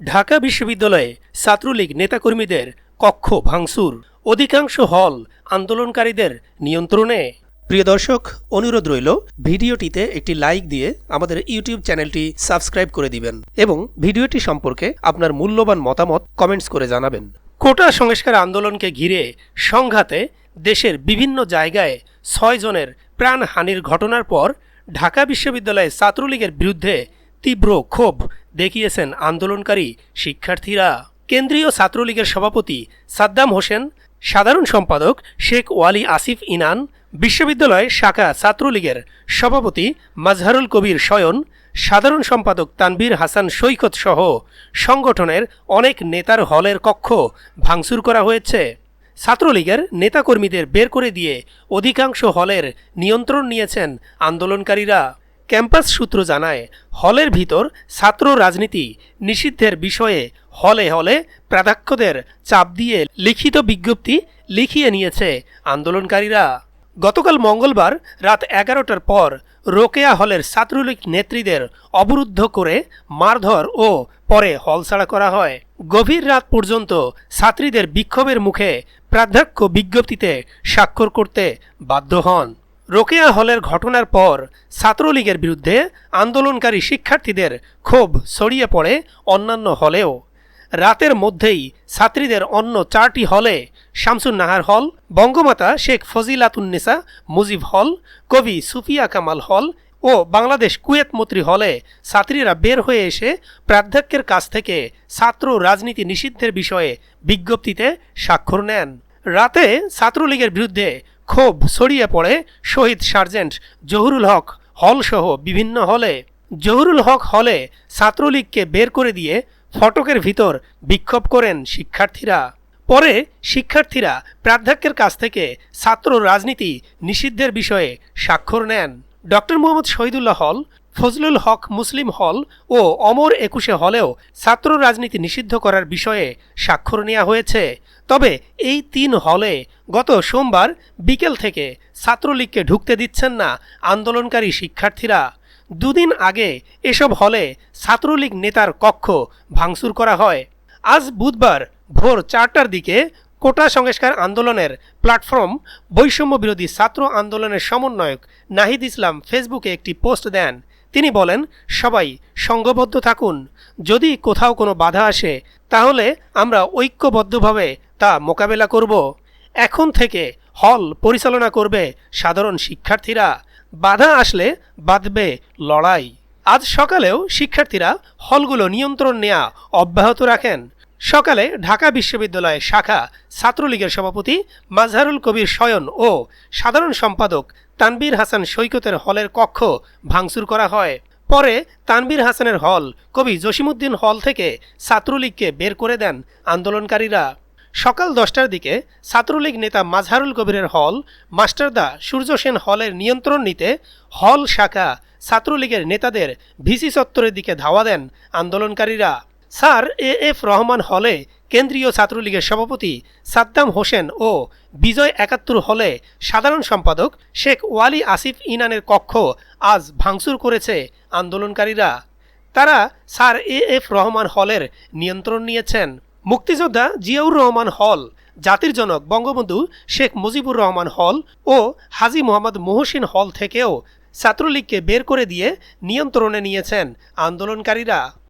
ঢাকা বিশ্ববিদ্যালয়ে ছাত্রলীগ নেতাকর্মীদের কক্ষ ভাঙচুর, অধিকাংশ হল আন্দোলনকারীদের নিয়ন্ত্রণে। প্রিয় দর্শক, অনুরোধ রইল ভিডিওটিতে একটি লাইক দিয়ে আমাদের ইউটিউব চ্যানেলটি সাবস্ক্রাইব করে দিবেন এবং ভিডিওটি সম্পর্কে আপনার মূল্যবান মতামত কমেন্টস করে জানাবেন। কোটা সংস্কার আন্দোলনকে ঘিরে সংঘাতে দেশের বিভিন্ন জায়গায় ৬ জনের প্রাণহানির ঘটনার পর ঢাকা বিশ্ববিদ্যালয়ে ছাত্রলীগের বিরুদ্ধে তীব্র ক্ষোভ দেখিয়েছেন আন্দোলনকারী শিক্ষার্থীরা। কেন্দ্রীয় ছাত্রলীগের সভাপতি সাদ্দাম হোসেন, সাধারণ সম্পাদক শেখ ওয়ালি আসিফ ইনান, বিশ্ববিদ্যালয় শাখা ছাত্রলীগের সভাপতি মাজহারুল কবির শয়ন, সাধারণ সম্পাদক তানভীর হাসান সৈকত সহ সংগঠনের অনেক নেতার হলের কক্ষ ভাঙচুর করা হয়েছে। ছাত্রলীগের নেতাকর্মীদের বের করে দিয়ে অধিকাংশ হলের নিয়ন্ত্রণ নিয়েছেন আন্দোলনকারীরা। ক্যাম্পাস সূত্র জানায়, হলের ভিতর ছাত্র রাজনীতি নিষিদ্ধের বিষয়ে হলে হলে প্রাধ্যক্ষদের চাপ দিয়ে লিখিত বিজ্ঞপ্তি লিখিয়ে নিয়েছে আন্দোলনকারীরা। গতকাল মঙ্গলবার রাত ১১টার পর রোকেয়া হলের ছাত্রলীগ নেত্রীদের অবরুদ্ধ করে মারধর ও পরে হল ছাড়া করা হয়। গভীর রাত পর্যন্ত ছাত্রীদের বিক্ষোভের মুখে প্রাধ্যক্ষ বিজ্ঞপ্তিতে স্বাক্ষর করতে বাধ্য হন। রোকেয়া হলের ঘটনার পর ছাত্রলীগের বিরুদ্ধে আন্দোলনকারী শিক্ষার্থীদের ক্ষোভ ছড়িয়ে পড়ে অন্যান্য হলেও। রাতের মধ্যেই ছাত্রীদের অন্য ৪টি হলে শামসুন নাহার হল, বঙ্গমাতা শেখ ফজিলাতুন্নেসা মুজিব হল, কবি সুফিয়া কামাল হল ও বাংলাদেশ কুয়েত মৈত্রী হলে ছাত্রীরা বের হয়ে এসে প্রাধ্যক্ষের কাছ থেকে ছাত্র রাজনীতি নিষিদ্ধের বিষয়ে বিজ্ঞপ্তিতে স্বাক্ষর নেন। রাতে ছাত্রলীগের বিরুদ্ধে ক্ষোভ ছড়িয়ে পড়ে শহীদ সার্জেন্ট জহুরুল হক হলসহ বিভিন্ন হলে। জহুরুল হক হলে ছাত্রলীগকে বের করে দিয়ে ফটকের ভিতর বিক্ষোভ করেন শিক্ষার্থীরা। পরে শিক্ষার্থীরা প্রাধ্যক্ষের কাছ থেকে ছাত্র রাজনীতি নিষিদ্ধের বিষয়ে স্বাক্ষর নেন। ডক্টর মোহাম্মদ শহীদুল্লাহ হল, ফজলুল হক মুসলিম হল ও অমর ২১ হলেও ছাত্র রাজনীতি নিষিদ্ধ করার বিষয়ে স্বাক্ষর নেওয়া হয়েছে। তবে এই ৩ হলে গত সোমবার বিকেল থেকে ছাত্রলীগকে ঢুকতে দিচ্ছেন না আন্দোলনকারী শিক্ষার্থীরা। দুদিন আগে এসব হলে ছাত্রলীগ নেতার কক্ষ ভাঙচুর করা হয়। আজ বুধবার ভোর ৪টার দিকে কোটা সংস্কার আন্দোলনের প্ল্যাটফর্ম বৈষম্য বিরোধী ছাত্র আন্দোলনের সমন্বয়ক নাহিদ ইসলাম ফেসবুকে একটি পোস্ট দেন। তিনি বলেন, সবাই সংঘবদ্ধ থাকুন। যদি কোথাও কোনো বাধা আসে তাহলে আমরা ঐক্যবদ্ধভাবে তা মোকাবেলা করব। এখন থেকে হল পরিচালনা করবে সাধারণ শিক্ষার্থীরা। বাধা আসলে বাঁধবে লড়াই। আজ সকালেও শিক্ষার্থীরা হলগুলো নিয়ন্ত্রণ নেওয়া অব্যাহত রাখেন। সকালে ঢাকা বিশ্ববিদ্যালয় শাখা ছাত্রলীগের সভাপতি মাজহারুল কবির শয়ন ও সাধারণ সম্পাদক তানভীর হাসান সৈকতের হলের কক্ষ ভাঙচুর করা হয়। পরে তানভীর হাসানের হল কবি জসিমউদ্দিন হল থেকে ছাত্রলীগকে বের করে দেন আন্দোলনকারীরা। সকাল 10টার দিকে ছাত্রলীগ নেতা মাজহারুল কবিরের হল মাস্টারদা সূর্য সেন হলের নিয়ন্ত্রণ নিতে হল শাখা ছাত্রলীগের নেতাদের ভিসি চত্বরের দিকে ধাওয়া দেন আন্দোলনকারীরা। স্যার এএফ রহমান হলে কেন্দ্রীয় ছাত্রলীগের সভাপতি সাদ্দাম হোসেন ও বিজয় ৭১ হলে সাধারণ সম্পাদক শেখ ওয়ালি আসিফ ইনানের কক্ষ আজ ভাঙচুর করেছে আন্দোলনকারীরা। তারা স্যার এএফ রহমান হলের নিয়ন্ত্রণ নিয়েছেন। মুক্তিযোদ্ধা জিয়াউর রহমান হল, জাতির জনক বঙ্গবন্ধু শেখ মুজিবুর রহমান হল ও হাজী মোহাম্মদ মুহসিন হল থেকেও ছাত্রলীগকে বের করে দিয়ে নিয়ন্ত্রণে নিয়েছেন আন্দোলনকারীরা।